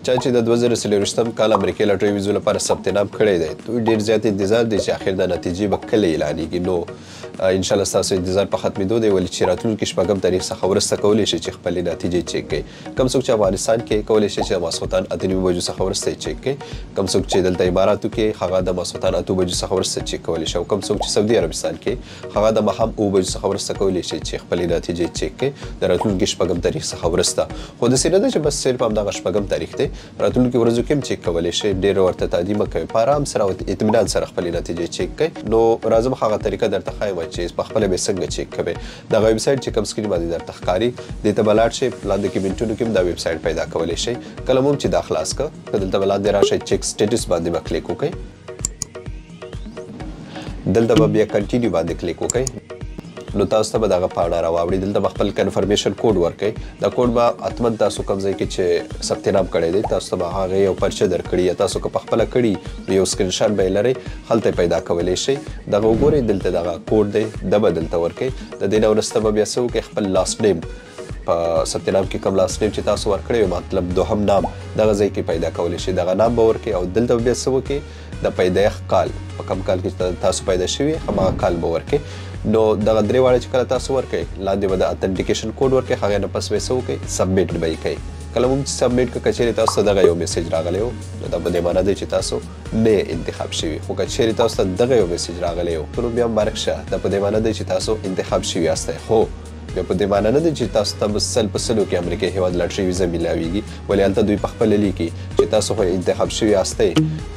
چا چې د 2023 کال امریکای لاټرۍ ویزو لپاره ثبت نام کړی دی دوی ډېر زیات انتظار دی چې اخر د نتیجې به کله اعلانېږي نو انشاءالله ستاسو انتظار په ختمېدو دی ولې چې راتلونکي شپږم تاریخ څخه وروسته کولی شئ چې خپلې نتیجې چیک کړئ کوم څوک چې افغانستان کې کولی شئ چې د ماسخوتن 8:30 بجو څخه وروسته یې چیک کړئ کوم څوک چې دلته اماراتو کې هغه د ماسخوتن 8 بجو څخه وروسته چیک کولی شئ کوم څوک چې سعودي عربستان کې هغه د ماښام 9 بجو څخه وروسته کولی شئ چې خپلې نتیجې چیک کړئ د راتلونکي شپږم تاریخ څخه وروسته خو داسې نه ده چې بس صرف همدغه شپږم تاریخ دی راتلونکي ورځو کې هم چیک کولی شئ ډېر ورته تعدي مه کوئ په ارام سره او اطمینان سره خپلې نتیجې چیک کړئ نو راځم هغه طریقه درته ښایم چې په خپله به څنګه چیک کوئ دغه ویب سایټ چې کوم سکرین باندې درته ښکاري دې ته به لاړ شئ لاندې کمنټونو کې هم دا ویب سایټ پیدا کولی شئ کله مو چې دا خلاص کړه که دلته به لاندې راشئ چیک سټیټس باندې به کلیک وکړئ دلته به بیا کنټینیو باندې کلیک وکړئ نو تاسو ته به دغه پاڼه راوړي دلته به خپل کنفرمیشن کوډ ورکړئ دا کوډ به حتما تاسو کوم ځای کې چې ثبت نام کړی دی تاسو ته به هغه یو پرچه درکړي یا تاسو که پخپله کړي یو سکرین شاټ به یې لرئ هلته پیدا کولی شئ دغه وګورئ دلته دغه کوډ دی دا به دلته ورکړئ د دې نه وروسته به بیا څه وکړئ خپل لاست نیم په ثبت نام کې کوم لاست نیم چې تاسو ورکړی مطلب دوهم نام دغه ځای کې پیدا کولی شئ دغه نام به ورکړئ او دلته بیا څه وکړئ د پیدایښت کال په کوم کال کې تاسو پیدا شوي هماغه کال به ورکړئ نو دغه درې واړه چې کله تاسو ورکړئ لاندې به د اتنټیکیشن کوډ ورکړئ هغې نه پس به یې څه وکړئ سبمیټ به یې کوئ کله مو چې سبمیټ کړه که چیرې تاسو ته دغه یو میسیج راغلی و نو دا په دې معنا دی چې تاسو نه انتخاب شوي خو که چیرې تاسو ته دغه یو میسیج راغلی و نو بیا مبارک شه دا په دې معنا دی چې تاسو انتخاب شوي یاستئ خو بیا په دې معنا نه دی چې تاسو ته به سل په سلو کې امریکایي هېواد لاټرۍ ویزه میلاویږي ولې هلته دوی پخپله لیکي چې تاسو خو انتخاب شوي یاستئ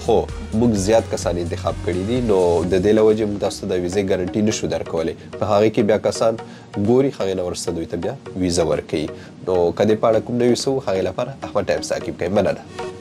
خو موږ زیات کسان انتخاب کړي دي نو د دې له وجې موږ تاسو ته د ویزې ګارنټي نشو درکولی په هغې کې بیا کسان ګوري هغې نه وروسته دوی ته بیا ویزه ورکوي نو که دې په اړه کوم نوي څه و هغې لپاره احمد ټایمز تعقیب کوئ مننه